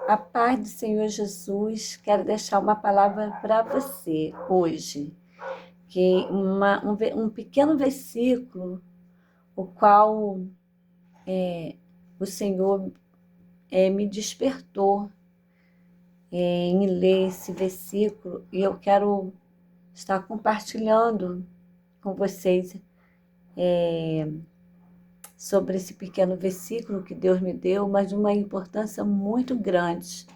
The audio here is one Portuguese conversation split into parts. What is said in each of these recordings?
A paz do Senhor Jesus, quero deixar uma palavra para você hoje, que um pequeno versículo, o qual o Senhor me despertou em ler esse versículo, e eu quero estar compartilhando com vocês sobre esse pequeno versículo que Deus me deu, mas de uma importância muito grande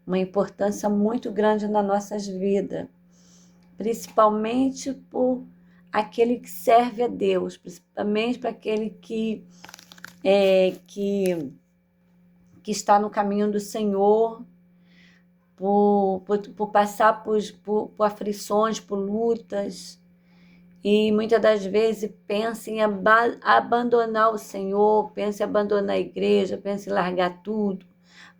nas nossas vidas, principalmente por aquele que serve a Deus, principalmente para aquele é, que, que está no caminho do Senhor, por passar por aflições, por lutas, e muitas das vezes pensa em abandonar o Senhor, pensa em abandonar a igreja, pensa em largar tudo,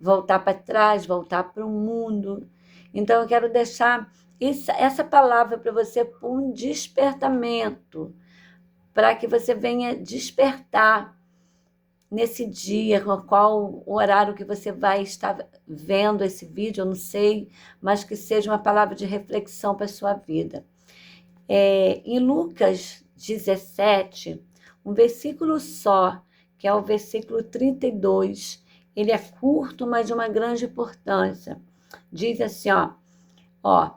voltar para trás, voltar para o mundo. Então, eu quero deixar essa palavra para você por um despertamento, para que você venha despertar nesse dia, qual o horário que você vai estar vendo esse vídeo, eu não sei, mas que seja uma palavra de reflexão para a sua vida. Em Lucas 17, um versículo só, que é o versículo 32, ele é curto, mas de uma grande importância. Diz assim, ó,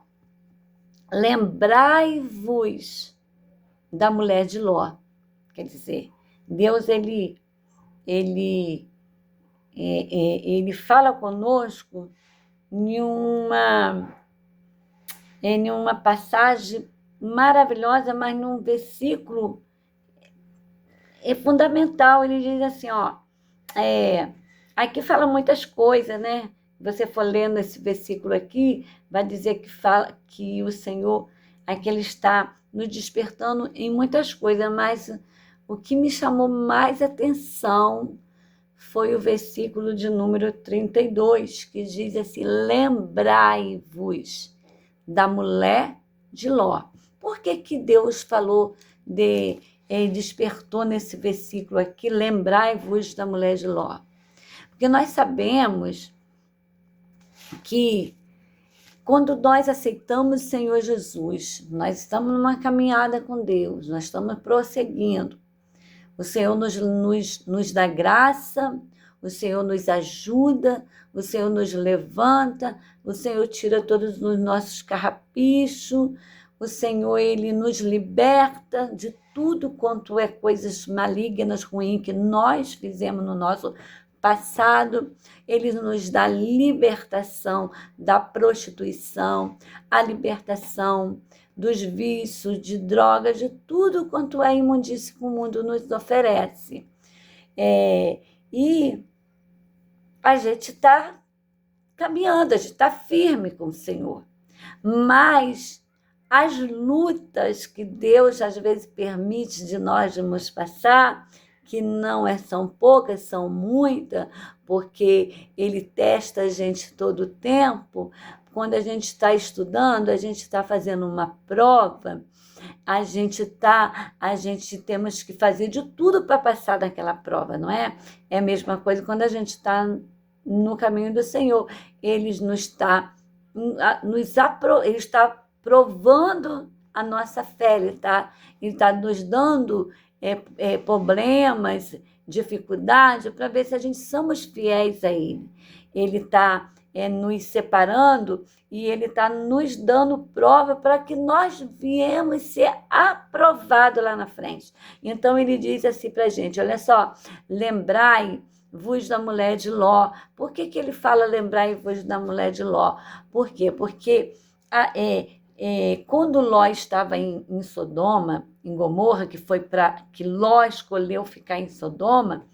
lembrai-vos da mulher de Ló. Quer dizer, Deus, ele fala conosco em uma passagem maravilhosa, mas num versículo fundamental. Ele diz assim, aqui fala muitas coisas, né? Você for lendo esse versículo aqui, vai dizer que fala que o Senhor, aqui ele está nos despertando em muitas coisas, mas o que me chamou mais atenção foi o versículo de número 32, que diz assim, lembrai-vos da mulher de Ló. Por que que Deus falou despertou nesse versículo aqui, lembrai-vos da mulher de Ló? Porque nós sabemos que quando nós aceitamos o Senhor Jesus, nós estamos numa caminhada com Deus, nós estamos prosseguindo. O Senhor nos dá graça, o Senhor nos ajuda, o Senhor nos levanta, o Senhor tira todos os nossos carrapichos, o Senhor, ele nos liberta de tudo quanto é coisas malignas, ruins que nós fizemos no nosso passado. Ele nos dá libertação da prostituição, a libertação dos vícios, de drogas, de tudo quanto é imundície que o mundo nos oferece. E a gente está caminhando, a gente está firme com o Senhor. Mas as lutas que Deus às vezes permite de nós nos passar, que são poucas, são muitas, porque Ele testa a gente todo o tempo. Quando a gente está estudando, a gente está fazendo uma prova, a gente temos que fazer de tudo para passar naquela prova, não é? É a mesma coisa quando a gente está no caminho do Senhor. Ele ele está provando a nossa fé, ele tá nos dando problemas, dificuldades, para ver se a gente somos fiéis a Ele. Ele está nos separando e Ele está nos dando prova para que nós viemos ser aprovados lá na frente. Então, Ele diz assim para a gente, olha só, lembrai-vos da mulher de Ló. Por que que Ele fala lembrai-vos da mulher de Ló? Por quê? Porque quando Ló estava em Sodoma, em Gomorra, que Ló escolheu ficar em Sodoma,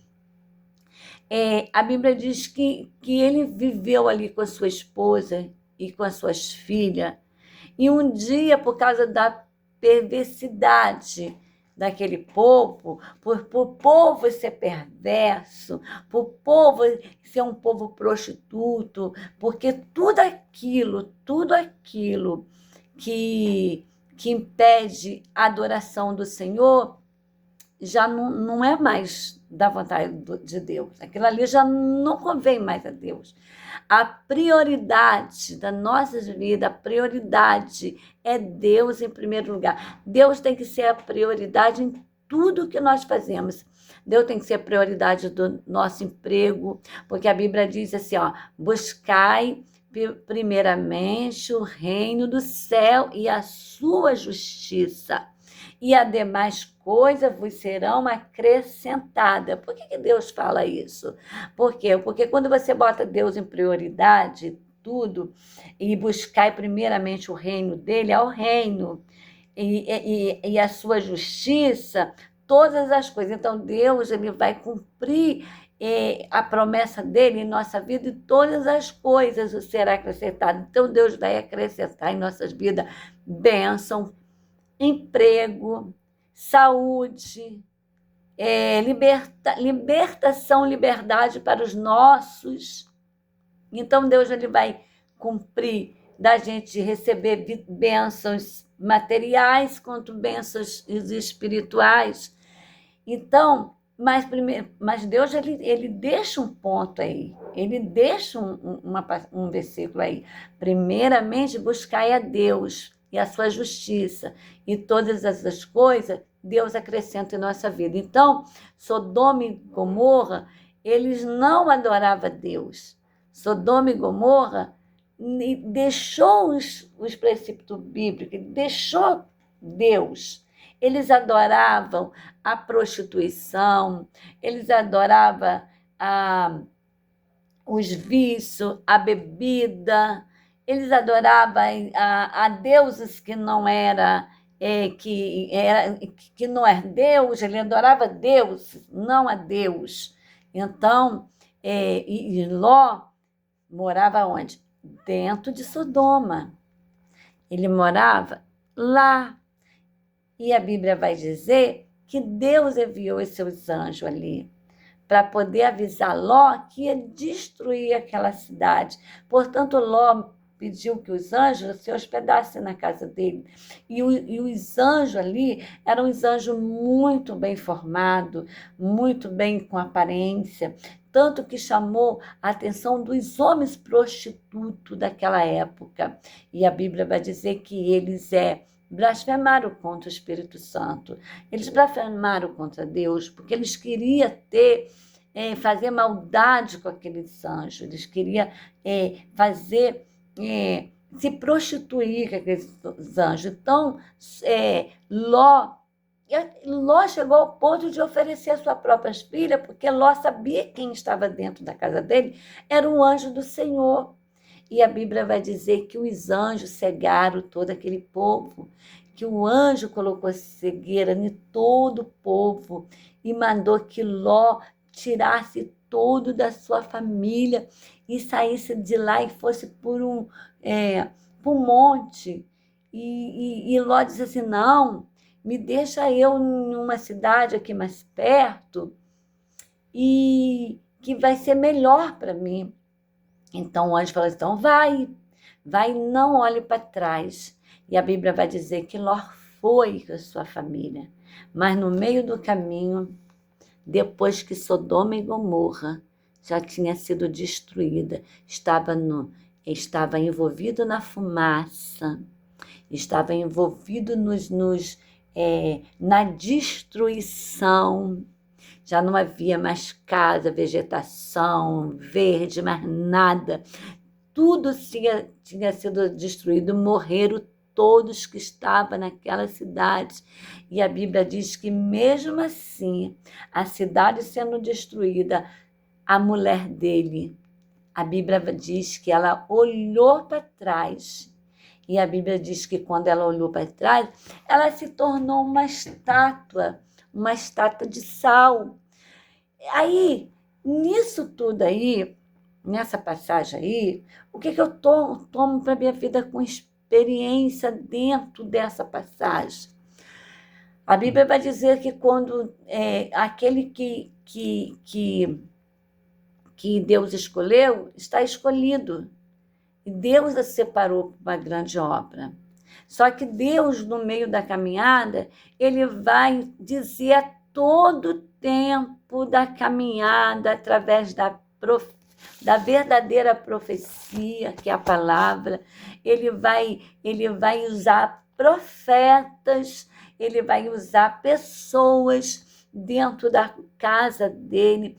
a Bíblia diz que ele viveu ali com a sua esposa e com as suas filhas, e um dia, por causa da perversidade daquele povo, por o povo ser perverso, por o povo ser um povo prostituto, porque tudo aquilo que impede a adoração do Senhor já não é mais da vontade de Deus. Aquilo ali já não convém mais a Deus. A prioridade da nossa vida, a prioridade é Deus em primeiro lugar. Deus tem que ser a prioridade em tudo que nós fazemos. Deus tem que ser a prioridade do nosso emprego, porque a Bíblia diz assim, ó, buscai primeiramente o reino do céu e a sua justiça, e as demais coisas vos serão acrescentadas. Por que Deus fala isso? Por quê? Porque quando você bota Deus em prioridade, tudo, e buscai primeiramente o reino dele, é o reino, e a sua justiça, todas as coisas. Então, Deus ele vai cumprir a promessa dele em nossa vida e todas as coisas serão acrescentadas. Então, Deus vai acrescentar em nossas vidas bênção, emprego, saúde, libertação, liberdade para os nossos. Então, Deus ele vai cumprir da gente receber bênçãos materiais quanto bênçãos espirituais. Então, mas Deus ele deixa um ponto aí, ele deixa um versículo aí. Primeiramente, buscai a Deus e a sua justiça, e todas essas coisas Deus acrescenta em nossa vida. Então, Sodoma e Gomorra, eles não adoravam a Deus. Sodoma e Gomorra deixou os preceitos bíblicos, deixou Deus. Eles adoravam a prostituição, eles adoravam os vícios, a bebida, eles adoravam a deuses que não era, que não é Deus, ele adorava Deus, não a Deus. Então, e Ló morava onde? Dentro de Sodoma. Ele morava lá. E a Bíblia vai dizer que Deus enviou os seus anjos ali para poder avisar Ló que ia destruir aquela cidade. Portanto, Ló pediu que os anjos se hospedassem na casa dele. E os anjos ali eram os anjos muito bem formados, muito bem com aparência, tanto que chamou a atenção dos homens prostitutos daquela época. E a Bíblia vai dizer que eles blasfemaram contra o Espírito Santo. Eles blasfemaram contra Deus, porque eles queriam fazer maldade com aqueles anjos. Eles queriam se prostituir com aqueles anjos. Então, Ló chegou ao ponto de oferecer as suas próprias filhas, porque Ló sabia que quem estava dentro da casa dele era um anjo do Senhor. E a Bíblia vai dizer que os anjos cegaram todo aquele povo, que o anjo colocou cegueira em todo o povo e mandou que Ló tirasse todo da sua família e saísse de lá e fosse por um monte. E Ló disse assim, não, me deixa eu numa cidade aqui mais perto e que vai ser melhor para mim. Então o anjo falou, então vai, não olhe para trás. E a Bíblia vai dizer que Ló foi com a sua família. Mas no meio do caminho, depois que Sodoma e Gomorra já tinha sido destruída, estava envolvido na fumaça, estava envolvido na destruição. Já não havia mais casa, vegetação, verde, mais nada. Tudo tinha sido destruído, morreram todos que estavam naquela cidade. E a Bíblia diz que mesmo assim, a cidade sendo destruída, a mulher dele, a Bíblia diz que ela olhou para trás. E a Bíblia diz que quando ela olhou para trás, ela se tornou uma estátua de sal. Aí, nisso tudo aí, nessa passagem aí, o que eu tomo para a minha vida com experiência dentro dessa passagem? A Bíblia vai dizer que quando aquele que Deus escolheu, está escolhido. E Deus a separou para uma grande obra. Só que Deus, no meio da caminhada, ele vai dizer a todo tempo da caminhada através da verdadeira profecia, que é a palavra. Ele vai usar profetas, ele vai usar pessoas dentro da casa dele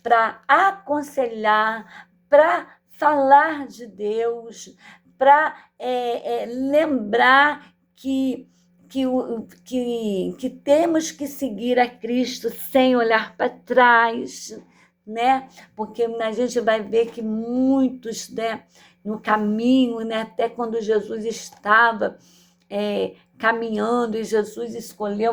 para aconselhar, para falar de Deus, para lembrar que temos que seguir a Cristo sem olhar para trás, né? Porque a gente vai ver que muitos, né, no caminho, né, até quando Jesus estava caminhando e Jesus escolheu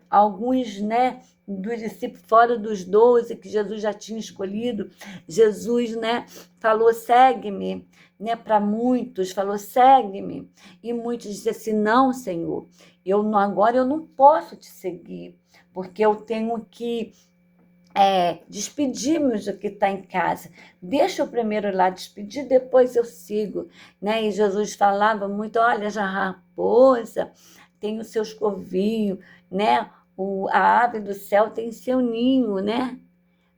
alguns, né, dos discípulos fora dos 12 que Jesus já tinha escolhido, Jesus, né, falou, segue-me, né, para muitos, falou, segue-me, e muitos disseram assim, não, Senhor, agora eu não posso te seguir, porque eu tenho que despedir-me do que está em casa. Deixa eu primeiro lá despedir, depois eu sigo. Né? E Jesus falava muito, olha, já a raposa tem o seu escovil, né? A ave do céu tem seu ninho, né?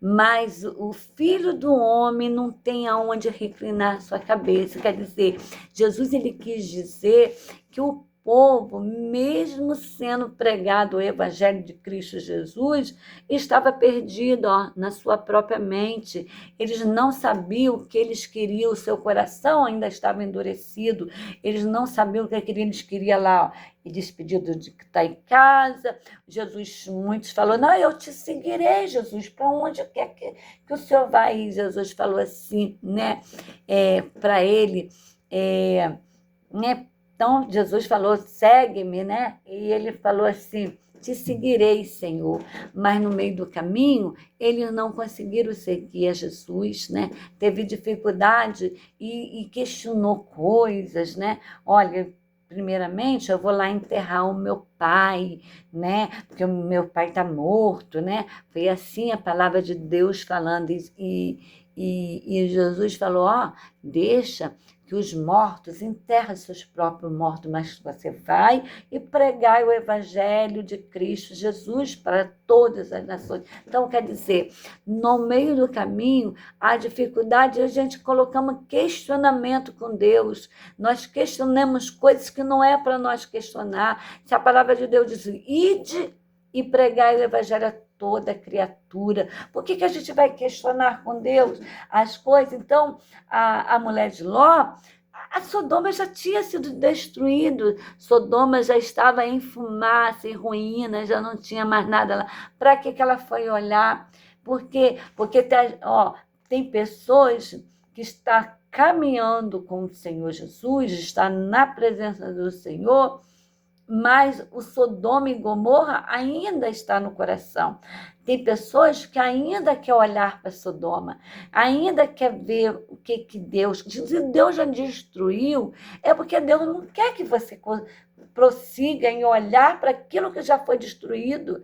Mas o filho do homem não tem aonde reclinar sua cabeça. Quer dizer, Jesus ele quis dizer que o povo, mesmo sendo pregado o evangelho de Cristo Jesus, estava perdido na sua própria mente. Eles não sabiam o que eles queriam, o seu coração ainda estava endurecido. Eles não sabiam o que eles queriam lá, e despedido de que está em casa. Jesus, muitos falou, não, eu te seguirei, Jesus, para onde quer que o Senhor vai? E Jesus falou assim, né, para ele, né, então Jesus falou, segue-me, né, e ele falou assim, te seguirei, Senhor, mas no meio do caminho, eles não conseguiram seguir a Jesus, né, teve dificuldade e questionou coisas, né, olha, primeiramente, eu vou lá enterrar o meu pai, né? Porque o meu pai está morto, né? Foi assim a palavra de Deus falando. E Jesus falou, deixa que os mortos enterrem seus próprios mortos, mas você vai e pregai o evangelho de Cristo Jesus para todas as nações. Então, quer dizer, no meio do caminho, há dificuldade, a gente colocamos questionamento com Deus, nós questionamos coisas que não é para nós questionar. Se a palavra de Deus diz, ide e pregai o evangelho a toda criatura, por que a gente vai questionar com Deus as coisas? Então, a mulher de Ló, a Sodoma já tinha sido destruída, Sodoma já estava em fumaça, em ruínas, já não tinha mais nada lá. Para que ela foi olhar? Porque tem pessoas que estão caminhando com o Senhor Jesus, está na presença do Senhor, mas o Sodoma e Gomorra ainda está no coração. Tem pessoas que ainda quer olhar para Sodoma, ainda quer ver o que Deus... Se Deus já destruiu, é porque Deus não quer que você prossiga em olhar para aquilo que já foi destruído.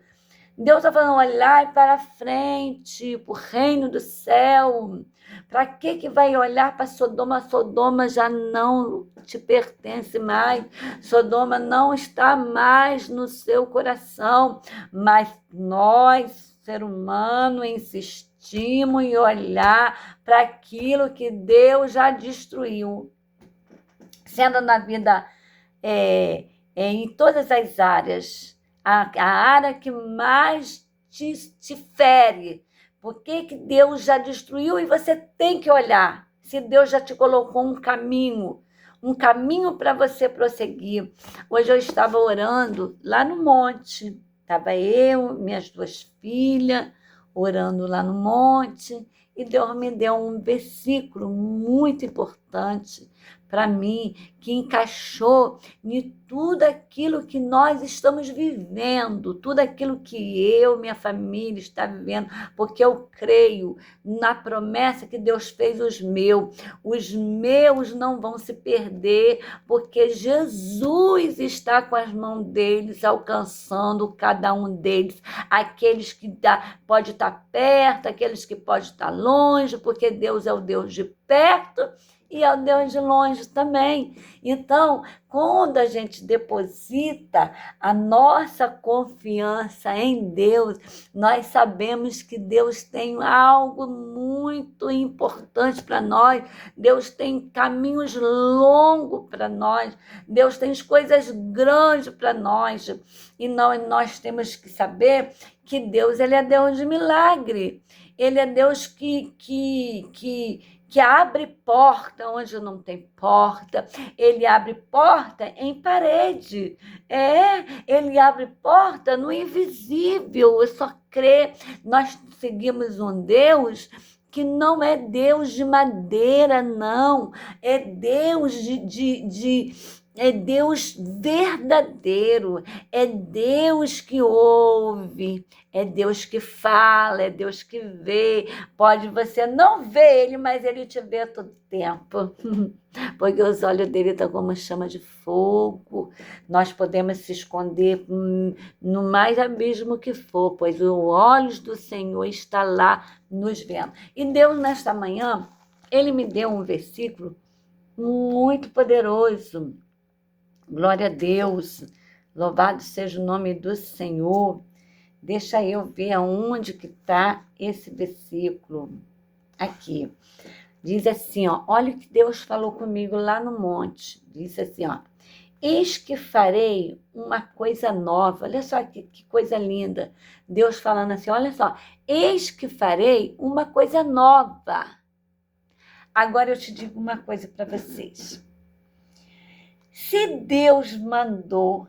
Deus está falando, olhar para frente, para o reino do céu. Para que vai olhar para Sodoma? Sodoma já não te pertence mais. Sodoma não está mais no seu coração. Mas nós, ser humano, insistimos em olhar para aquilo que Deus já destruiu. Sendo na vida em todas as áreas, a área que mais te fere. Por que Deus já destruiu e você tem que olhar? Se Deus já te colocou um caminho para você prosseguir. Hoje eu estava orando lá no monte. Estava eu, minhas 2 filhas, orando lá no monte. E Deus me deu um versículo muito importante para mim, que encaixou em tudo aquilo que nós estamos vivendo, tudo aquilo que eu, minha família está vivendo, porque eu creio na promessa que Deus fez os meus não vão se perder, porque Jesus está com as mãos deles, alcançando cada um deles, aqueles que pode estar perto, aqueles que pode estar longe, porque Deus é o Deus de perto, e e é o Deus de longe também. Então, quando a gente deposita a nossa confiança em Deus, nós sabemos que Deus tem algo muito importante para nós, Deus tem caminhos longos para nós, Deus tem coisas grandes para nós, e nós temos que saber que Deus, ele é Deus de milagre, ele é Deus que abre porta onde não tem porta, ele abre porta em parede, ele abre porta no invisível, eu só creio, nós seguimos um Deus que não é Deus de madeira, não, é Deus é Deus verdadeiro, é Deus que ouve, é Deus que fala, é Deus que vê. Pode você não ver ele, mas ele te vê todo tempo, porque os olhos dele estão como chama de fogo. Nós podemos se esconder no mais abismo que for, pois os olhos do Senhor estão lá nos vendo. E Deus, nesta manhã, ele me deu um versículo muito poderoso. Glória a Deus, louvado seja o nome do Senhor. Deixa eu ver aonde que está esse versículo. Aqui. Diz assim, ó, olha o que Deus falou comigo lá no monte. Diz assim, ó, eis que farei uma coisa nova. Olha só que coisa linda. Deus falando assim, olha só, eis que farei uma coisa nova. Agora eu te digo uma coisa para vocês. Se Deus mandou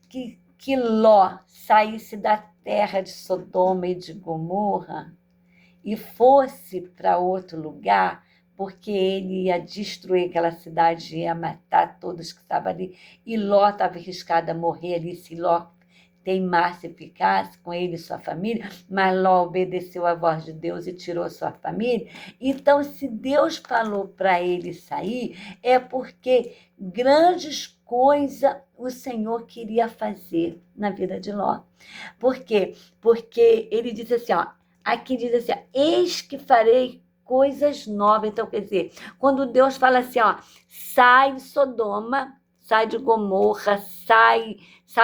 que Ló saísse da terra de Sodoma e de Gomorra e fosse para outro lugar, porque ele ia destruir aquela cidade, ia matar todos que estavam ali, e Ló estava arriscado a morrer ali, se Ló teimasse e ficasse com ele e sua família, mas Ló obedeceu à voz de Deus e tirou sua família. Então, se Deus falou para ele sair, é porque grandes coisas o Senhor queria fazer na vida de Ló. Por quê? Porque ele diz assim, ó, aqui diz assim, ó, eis que farei coisas novas. Então, quer dizer, quando Deus fala assim, ó, sai de Sodoma, sai de Gomorra, sai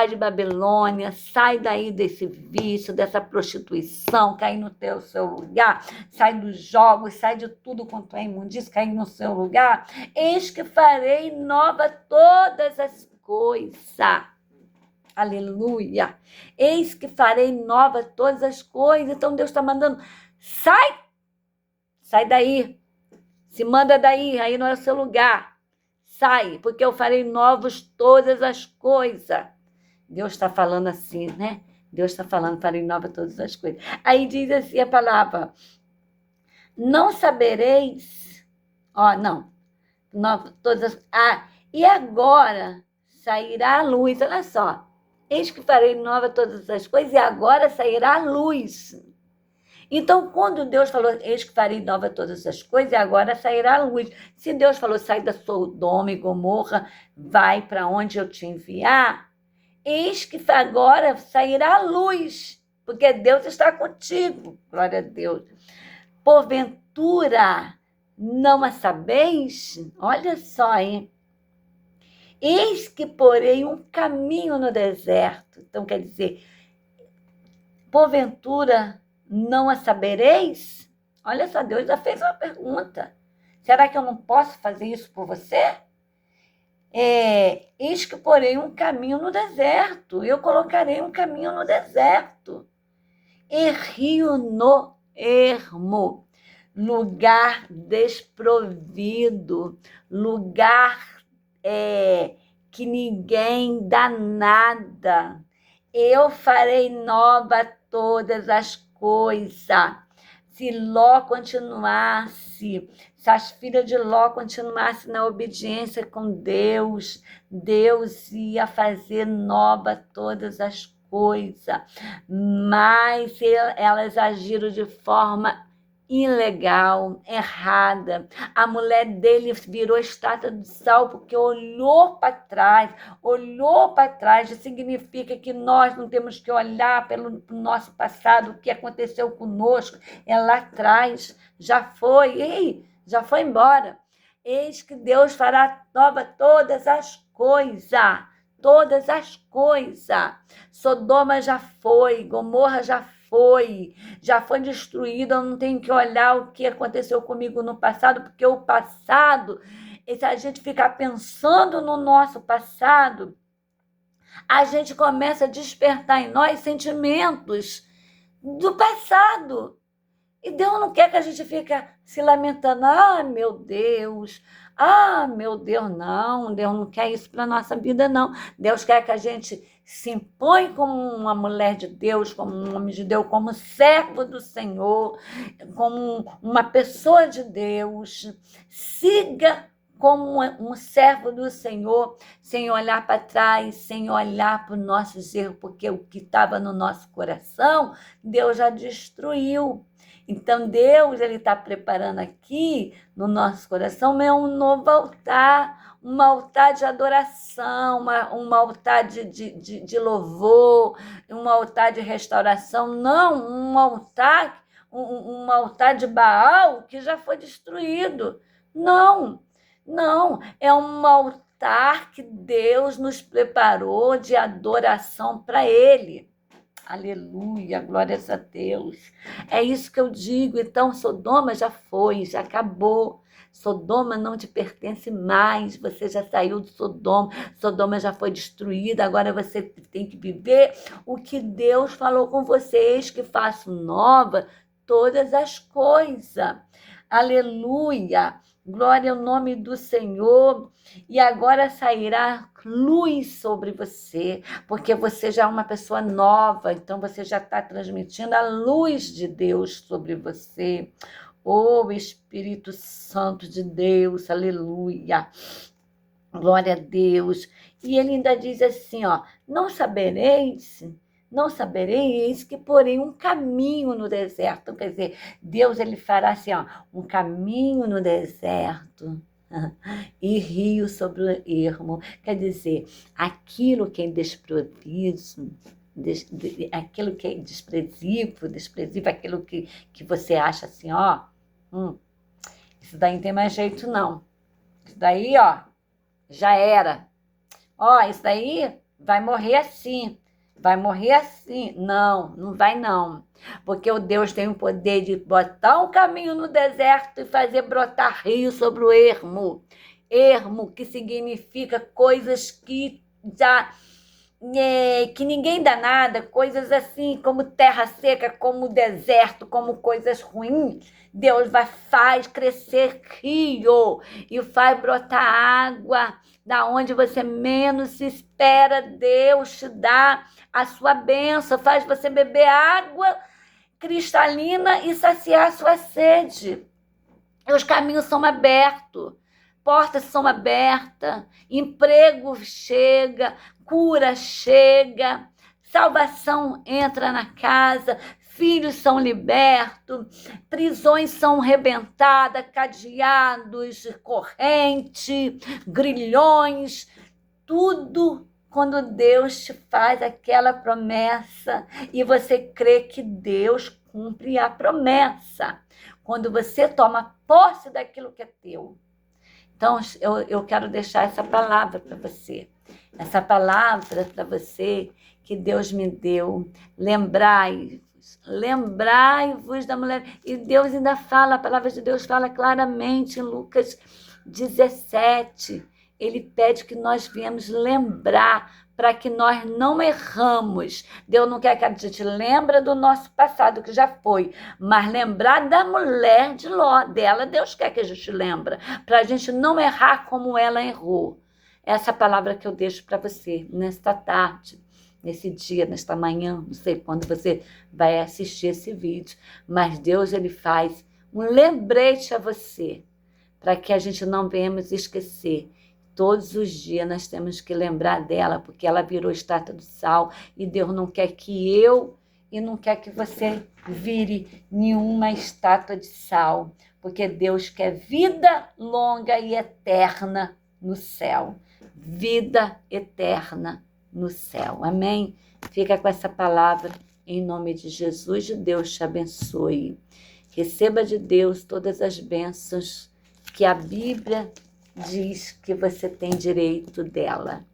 de Babilônia, sai daí desse vício, dessa prostituição, cai no seu lugar, sai dos jogos, sai de tudo quanto é imundício, cai no seu lugar. Eis que farei nova todas as coisas. Aleluia. Eis que farei nova todas as coisas. Então Deus está mandando, sai daí, se manda daí, aí não é o seu lugar. Sai, porque eu farei novos todas as coisas. Deus está falando assim, né? Deus está falando, farei nova todas as coisas. Aí diz assim a palavra, não sabereis, e agora sairá a luz, olha só, eis que farei nova todas as coisas, e agora sairá a luz. Então, quando Deus falou, eis que farei nova todas as coisas, e agora sairá a luz. Se Deus falou, sai da Sodoma e Gomorra, vai para onde eu te enviar, eis que agora sairá a luz, porque Deus está contigo. Glória a Deus. Porventura, não a sabeis? Olha só, hein? Eis que porei um caminho no deserto. Então, quer dizer, porventura, não a sabereis? Olha só, Deus já fez uma pergunta. Será que eu não posso fazer isso por você? Eis que porei um caminho no deserto, eu colocarei um caminho no deserto, e rio no ermo, lugar desprovido, lugar que ninguém dá nada. Eu farei nova todas as coisas. Se Ló continuasse, se as filhas de Ló continuassem na obediência com Deus, Deus ia fazer nova todas as coisas. Mas elas agiram de forma ilegal, errada. A mulher dele virou estátua de sal porque olhou para trás. Olhou para trás significa que nós não temos que olhar pelo nosso passado, o que aconteceu conosco é lá atrás, já foi embora. Eis que Deus fará nova todas as coisas. Todas as coisas. Sodoma já foi, Gomorra já foi destruída. Eu não tenho que olhar o que aconteceu comigo no passado, porque o passado, se a gente ficar pensando no nosso passado, a gente começa a despertar em nós sentimentos do passado. E Deus não quer que a gente fique se lamentando. Meu Deus, não. Deus não quer isso para a nossa vida, não. Deus quer que a gente se impõe como uma mulher de Deus, como um homem de Deus, como servo do Senhor, como uma pessoa de Deus. Siga como um servo do Senhor, sem olhar para trás, sem olhar para os nossos erros, porque o que estava no nosso coração, Deus já destruiu. Então, Deus está preparando aqui, no nosso coração, um novo altar, um altar de adoração, um altar de louvor, um altar de restauração, não um altar de Baal que já foi destruído. Não, é um altar que Deus nos preparou de adoração para Ele. Aleluia, glórias a Deus. É isso que eu digo. Então, Sodoma já foi, já acabou. Sodoma não te pertence mais. Você já saiu de Sodoma. Sodoma já foi destruída. Agora você tem que viver o que Deus falou com vocês, que faço nova todas as coisas. Aleluia. Glória ao nome do Senhor. E agora sairá luz sobre você, porque você já é uma pessoa nova, então você já está transmitindo a luz de Deus sobre você. Oh, Espírito Santo de Deus, aleluia. Glória a Deus. E ele ainda diz assim, ó, não sabereis que porém um caminho no deserto. Quer dizer, Deus ele fará assim, ó, um caminho no deserto e rio sobre o ermo. Quer dizer, aquilo que é desproviso, aquilo que é desprezível, aquilo que você acha assim, ó, isso daí não tem mais jeito não. Isso daí, ó, já era. Ó, isso daí vai morrer assim. Não vai não. Porque o Deus tem o poder de botar um caminho no deserto e fazer brotar rio sobre o ermo. Ermo, que significa coisas que já... que ninguém dá nada, coisas assim como terra seca, como deserto, como coisas ruins. Deus faz crescer rio e faz brotar água da onde você menos se espera. Deus te dá a sua bênção, faz você beber água cristalina e saciar a sua sede. E os caminhos são abertos, portas são abertas, emprego chega, cura chega, salvação entra na casa, filhos são libertos, prisões são rebentadas, cadeados, corrente, grilhões, tudo quando Deus te faz aquela promessa e você crê que Deus cumpre a promessa. Quando você toma posse daquilo que é teu. Então, eu quero deixar essa palavra para você. Essa palavra para você que Deus me deu. Lembrai-vos da mulher. E Deus ainda fala, a palavra de Deus fala claramente em Lucas 17. Ele pede que nós venhamos lembrar para que nós não erramos. Deus não quer que a gente lembre do nosso passado, que já foi, mas lembrar da mulher de Ló, dela, Deus quer que a gente lembre, para a gente não errar como ela errou. Essa palavra que eu deixo para você, nesta tarde, nesse dia, nesta manhã, não sei quando você vai assistir esse vídeo, mas Deus, ele faz um lembrete a você, para que a gente não venhamos esquecer. Todos os dias nós temos que lembrar dela, porque ela virou estátua de sal, e Deus não quer que eu e não quer que você vire nenhuma estátua de sal, porque Deus quer vida longa e eterna no céu. Vida eterna no céu. Amém? Fica com essa palavra em nome de Jesus. Deus te abençoe. Receba de Deus todas as bênçãos que a Bíblia diz que você tem direito dela.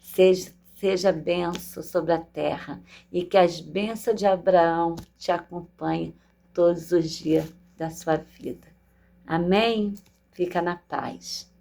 Seja bênção sobre a terra e que as bênçãos de Abraão te acompanhem todos os dias da sua vida. Amém? Fica na paz.